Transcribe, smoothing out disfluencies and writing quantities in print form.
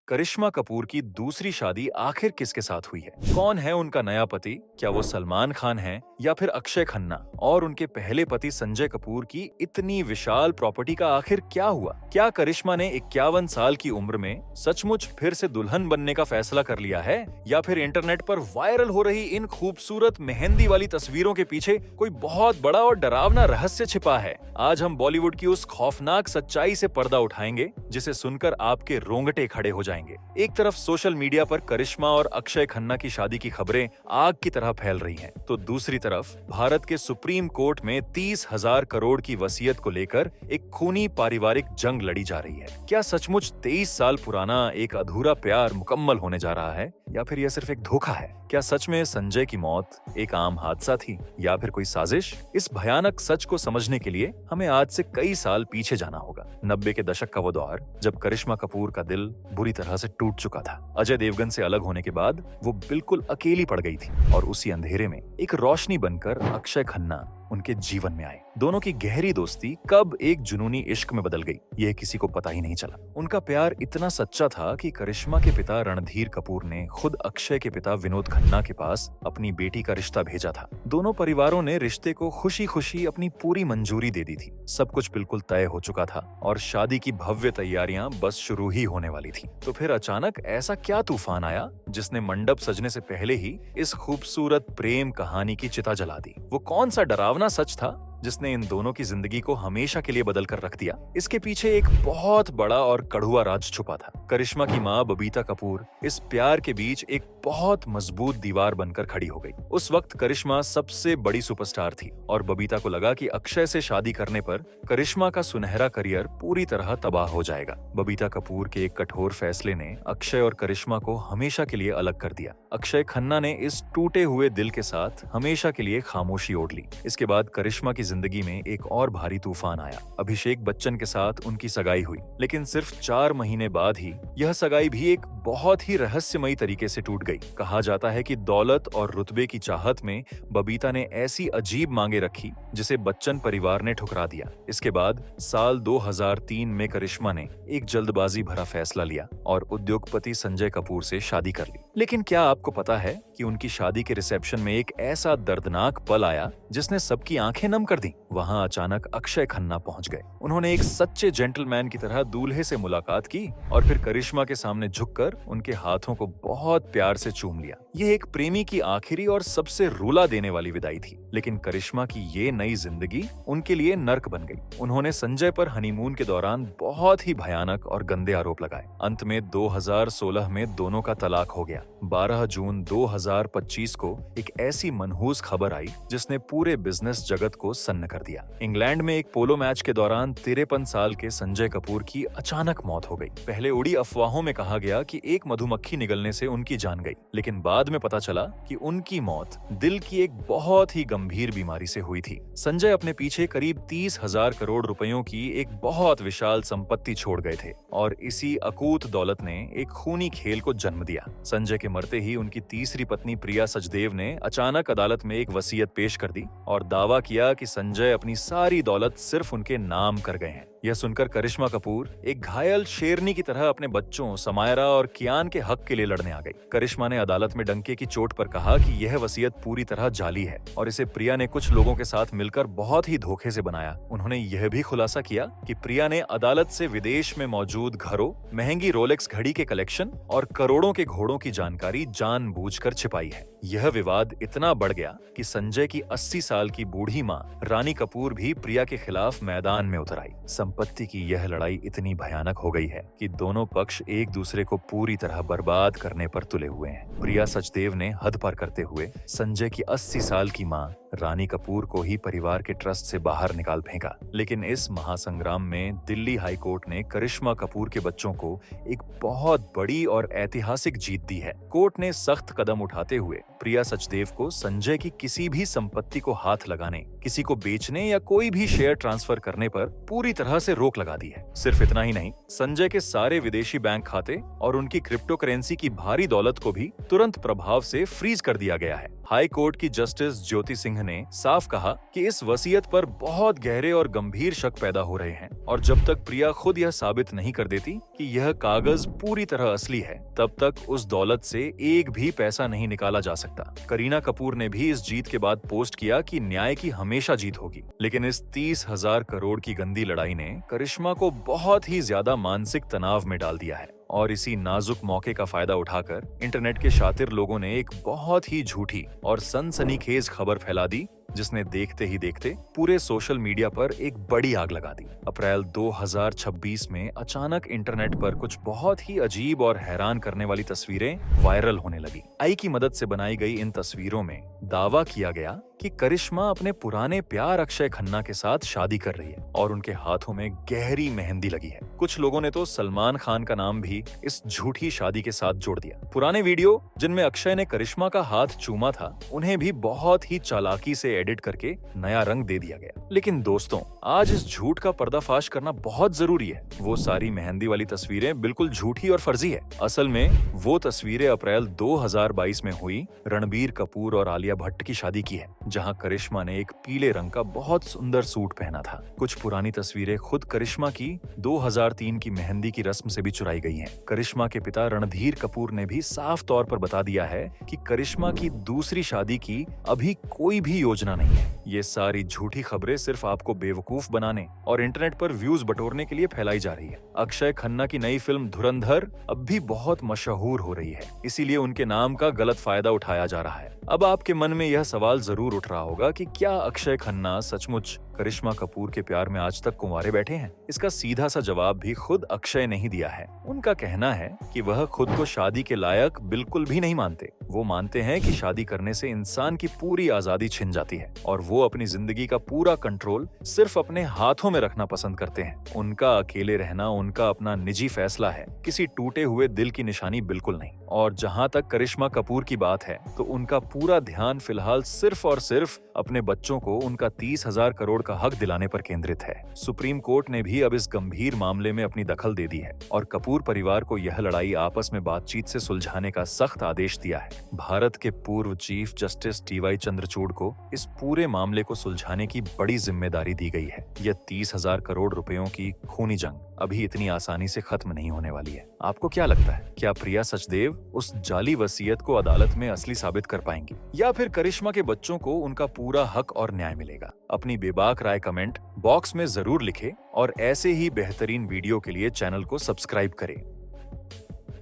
करिश्मा कपूर की दूसरी शादी आखिर किसके साथ हुई है? कौन है उनका नया पति? क्या वो सलमान खान हैं या फिर अक्षय खन्ना? और उनके पहले पति संजय कपूर की इतनी विशाल प्रॉपर्टी का आखिर क्या हुआ? क्या करिश्मा ने 51 साल की उम्र में सचमुच फिर से दुल्हन बनने का फैसला कर लिया है, या फिर इंटरनेट पर वायरल हो रही इन खूबसूरत मेहंदी वाली तस्वीरों के पीछे कोई बहुत बड़ा और डरावना रहस्य छिपा है? आज हम बॉलीवुड की उस खौफनाक सच्चाई से पर्दा उठाएंगे जिसे सुनकर आपके रोंगटे खड़े हो जाएंगे। एक तरफ सोशल मीडिया पर करिश्मा और अक्षय खन्ना की शादी की खबरें आग की तरह फैल रही हैं, तो दूसरी तरफ भारत के सुप्रीम कोर्ट में 30,000 करोड़ की वसीयत को लेकर एक खूनी पारिवारिक जंग लड़ी जा रही है। क्या सचमुच 23 साल पुराना एक अधूरा प्यार मुकम्मल होने जा रहा है, या फिर यह सिर्फ एक धोखा है? क्या सच में संजय की मौत एक आम हादसा थी, या फिर कोई साजिश? इस भयानक सच को समझने के लिए हमें आज से कई साल पीछे जाना होगा। 90 के दशक का वो दौर जब करिश्मा कपूर का दिल बुरी तरह से टूट चुका था। अजय देवगन से अलग होने के बाद वो बिल्कुल अकेली पड़ गई थी, और उसी अंधेरे में एक रोशनी बनकर अक्षय खन्ना उनके जीवन में आए। दोनों की गहरी दोस्ती कब एक जुनूनी इश्क में बदल गई, यह किसी को पता ही नहीं चला। उनका प्यार इतना सच्चा था कि करिश्मा के पिता रणधीर कपूर ने खुद अक्षय के पिता विनोद खन्ना के पास अपनी बेटी का रिश्ता भेजा था। दोनों परिवारों ने रिश्ते को खुशी खुशी अपनी पूरी मंजूरी दे दी थी। सब कुछ बिल्कुल तय हो चुका था और शादी की भव्य तैयारियां बस शुरू ही होने वाली थी। तो फिर अचानक ऐसा क्या तूफान आया जिसने मंडप सजने से पहले ही इस खूबसूरत प्रेम कहानी की चिता जला दी? वो कौन सा डरावना सच था जिसने इन दोनों की जिंदगी को हमेशा के लिए बदल कर रख दिया? इसके पीछे एक बहुत बड़ा और कड़वा राज छुपा था। करिश्मा की मां बबीता कपूर इस प्यार के बीच एक बहुत मजबूत दीवार बनकर खड़ी हो गई। उस वक्त करिश्मा सबसे बड़ी सुपरस्टार थी और बबीता को लगा कि अक्षय से शादी करने पर करिश्मा का सुनहरा करियर पूरी तरह तबाह हो जाएगा। बबीता कपूर के एक कठोर फैसले ने अक्षय और करिश्मा को हमेशा के लिए अलग कर दिया। अक्षय खन्ना ने इस टूटे हुए दिल के साथ हमेशा के लिए खामोशी ओढ़ ली। इसके बाद करिश्मा की जिंदगी में एक और भारी तूफान आया। अभिषेक बच्चन के साथ उनकी सगाई हुई, लेकिन सिर्फ 4 महीने बाद ही यह सगाई भी एक बहुत ही रहस्यमयी तरीके से टूट गई। कहा जाता है कि दौलत और रुतबे की चाहत में बबीता ने ऐसी अजीब मांगे रखी जिसे बच्चन परिवार ने ठुकरा दिया। इसके बाद साल 2003 में करिश्मा ने एक जल्दबाजी भरा फैसला लिया और उद्योगपति संजय कपूर से शादी कर ली। लेकिन क्या आपको पता है कि उनकी शादी के रिसेप्शन में एक ऐसा दर्दनाक पल आया जिसने सबकी आंखें नम कर दी? वहां अचानक अक्षय खन्ना पहुंच गए। उन्होंने एक सच्चे जेंटलमैन की तरह दूल्हे से मुलाकात की और फिर करिश्मा के सामने झुककर उनके हाथों को बहुत प्यार से चूम लिया। यह एक प्रेमी की आखिरी और सबसे रुला देने वाली विदाई थी। लेकिन करिश्मा की ये नई जिंदगी उनके लिए नर्क बन गई। उन्होंने संजय पर हनीमून के दौरान बहुत ही भयानक और गंदे आरोप लगाए। अंत में 2016 में दोनों का तलाक हो गया। 12 जून 2025 को एक ऐसी मनहूस खबर आई जिसने पूरे बिजनेस जगत को सन्न कर दिया। इंग्लैंड में एक पोलो मैच के दौरान 53 साल के संजय कपूर की अचानक मौत हो गई। पहले उड़ी अफवाहों में कहा गया कि एक मधुमक्खी निगलने से उनकी जान गई, लेकिन बाद में पता चला कि उनकी मौत दिल की एक बहुत ही गंभीर बीमारी से हुई थी। संजय अपने पीछे करीब 30,000 करोड़ रुपयों की एक बहुत विशाल संपत्ति छोड़ गए थे, और इसी अकूत दौलत ने एक खूनी खेल को जन्म दिया। संजय के मरते ही उनकी तीसरी पत्नी प्रिया सचदेव ने अचानक अदालत में एक वसीयत पेश कर दी और दावा किया कि संजय अपनी सारी दौलत सिर्फ उनके नाम कर गए हैं। यह सुनकर करिश्मा कपूर एक घायल शेरनी की तरह अपने बच्चों समायरा और कियान के हक के लिए लड़ने आ गई। करिश्मा ने अदालत में डंके की चोट पर कहा कि यह वसीयत पूरी तरह जाली है और इसे प्रिया ने कुछ लोगों के साथ मिलकर बहुत ही धोखे से बनाया। उन्होंने यह भी खुलासा किया कि प्रिया ने अदालत से विदेश में मौजूद घरों, महंगी रोलेक्स घड़ी के कलेक्शन और करोड़ों के घोड़ों की जानकारी जानबूझकर छिपाई है। यह विवाद इतना बढ़ गया कि संजय की 80 साल की बूढ़ी मां रानी कपूर भी प्रिया के खिलाफ मैदान में उतर आई। संपत्ति की यह लड़ाई इतनी भयानक हो गई है कि दोनों पक्ष एक दूसरे को पूरी तरह बर्बाद करने पर तुले हुए हैं। प्रिया सचदेव ने हद पार करते हुए संजय की 80 साल की मां रानी कपूर को ही परिवार के ट्रस्ट से बाहर निकाल फेंका। लेकिन इस महासंग्राम में दिल्ली हाई कोर्ट ने करिश्मा कपूर के बच्चों को एक बहुत बड़ी और ऐतिहासिक जीत दी है। कोर्ट ने सख्त कदम उठाते हुए प्रिया सचदेव को संजय की किसी भी संपत्ति को हाथ लगाने, किसी को बेचने या कोई भी शेयर ट्रांसफर करने पर पूरी तरह से रोक लगा दी है। सिर्फ इतना ही नहीं, संजय के सारे विदेशी बैंक खाते और उनकी क्रिप्टो करेंसी की भारी दौलत को भी तुरंत प्रभाव से फ्रीज कर दिया गया है। हाई कोर्ट की जस्टिस ज्योति सिंह ने साफ कहा कि इस वसीयत पर बहुत गहरे और गंभीर शक पैदा हो रहे हैं और जब तक प्रिया खुद यह साबित नहीं कर देती कि यह कागज पूरी तरह असली है, तब तक उस दौलत से एक भी पैसा नहीं निकाला जा सकता। करीना कपूर ने भी इस जीत के बाद पोस्ट किया कि न्याय की हमेशा जीत होगी, लेकिन इस 30,000 करोड़ की गंदी लड़ाई ने करिश्मा को बहुत ही ज्यादा मानसिक तनाव में डाल दिया है। और इसी नाजुक मौके का फायदा उठाकर इंटरनेट के शातिर लोगों ने एक बहुत ही झूठी और सनसनीखेज खबर फैला दी, जिसने देखते ही देखते पूरे सोशल मीडिया पर एक बड़ी आग लगा दी। अप्रैल 2026 में अचानक इंटरनेट पर कुछ बहुत ही अजीब और हैरान करने वाली तस्वीरें वायरल होने लगी। AI की मदद से बनाई गई इन तस्वीरों में दावा किया गया कि करिश्मा अपने पुराने प्यार अक्षय खन्ना के साथ शादी कर रही है और उनके हाथों में गहरी मेहंदी लगी है। कुछ लोगों ने तो सलमान खान का नाम भी इस झूठी शादी के साथ जोड़ दिया। पुराने वीडियो जिनमें अक्षय ने करिश्मा का हाथ चूमा था, उन्हें भी बहुत ही चालाकी से एडिट करके नया रंग दे दिया गया। लेकिन दोस्तों, आज इस झूठ का पर्दाफाश करना बहुत जरूरी है। वो सारी मेहंदी वाली तस्वीरें बिल्कुल झूठी और फर्जी है। असल में वो तस्वीरें अप्रैल 2022 में हुई रणबीर कपूर और आलिया भट्ट की शादी की है, जहां करिश्मा ने एक पीले रंग का बहुत सुंदर सूट पहना था। कुछ पुरानी तस्वीरें खुद करिश्मा की 2003 की मेहंदी की रस्म से भी चुराई गई हैं। करिश्मा के पिता रणधीर कपूर ने भी साफ तौर पर बता दिया है कि करिश्मा की दूसरी शादी की अभी कोई भी योजना नहीं है। ये सारी झूठी खबरें सिर्फ आपको बेवकूफ बनाने और इंटरनेट पर व्यूज बटोरने के लिए फैलाई जा रही है। अक्षय खन्ना की नई फिल्म धुरंधर अब भी बहुत मशहूर हो रही है, इसीलिए उनके नाम का गलत फायदा उठाया जा रहा है। अब आपके मन में यह सवाल जरूर उठ रहा होगा कि क्या अक्षय खन्ना सचमुच करिश्मा कपूर के प्यार में आज तक कुंवारे बैठे हैं? इसका सीधा सा जवाब भी खुद अक्षय ने ही दिया है। उनका कहना है कि वह खुद को शादी के लायक बिल्कुल भी नहीं मानते। वो मानते हैं कि शादी करने से इंसान की पूरी आजादी छिन जाती है और वो अपनी जिंदगी का पूरा कंट्रोल सिर्फ अपने हाथों में रखना पसंद करते हैं। उनका अकेले रहना उनका अपना निजी फैसला है, किसी टूटे हुए दिल की निशानी बिल्कुल नहीं। और जहाँ तक करिश्मा कपूर की बात है, तो उनका पूरा ध्यान फिलहाल सिर्फ और सिर्फ अपने बच्चों को उनका 30,000 करोड़ का हक दिलाने पर केंद्रित है। सुप्रीम कोर्ट ने भी अब इस गंभीर मामले में अपनी दखल दे दी है और कपूर परिवार को यह लड़ाई आपस में बातचीत से सुलझाने का सख्त आदेश दिया है। भारत के पूर्व चीफ जस्टिस TY चंद्रचूड़ को इस पूरे मामले को सुलझाने की बड़ी जिम्मेदारी दी गई है। यह 30,000 करोड़ रुपयों की खूनी जंग अभी इतनी आसानी से खत्म नहीं होने वाली है। आपको क्या लगता है, क्या प्रिया सचदेव उस जाली वसीयत को अदालत में असली साबित कर पाएंगी, या फिर करिश्मा के बच्चों को उनका पूरा हक और न्याय मिलेगा? अपनी बेबाक राय कमेंट बॉक्स में जरूर लिखें और ऐसे ही बेहतरीन वीडियो के लिए चैनल को सब्सक्राइब करें।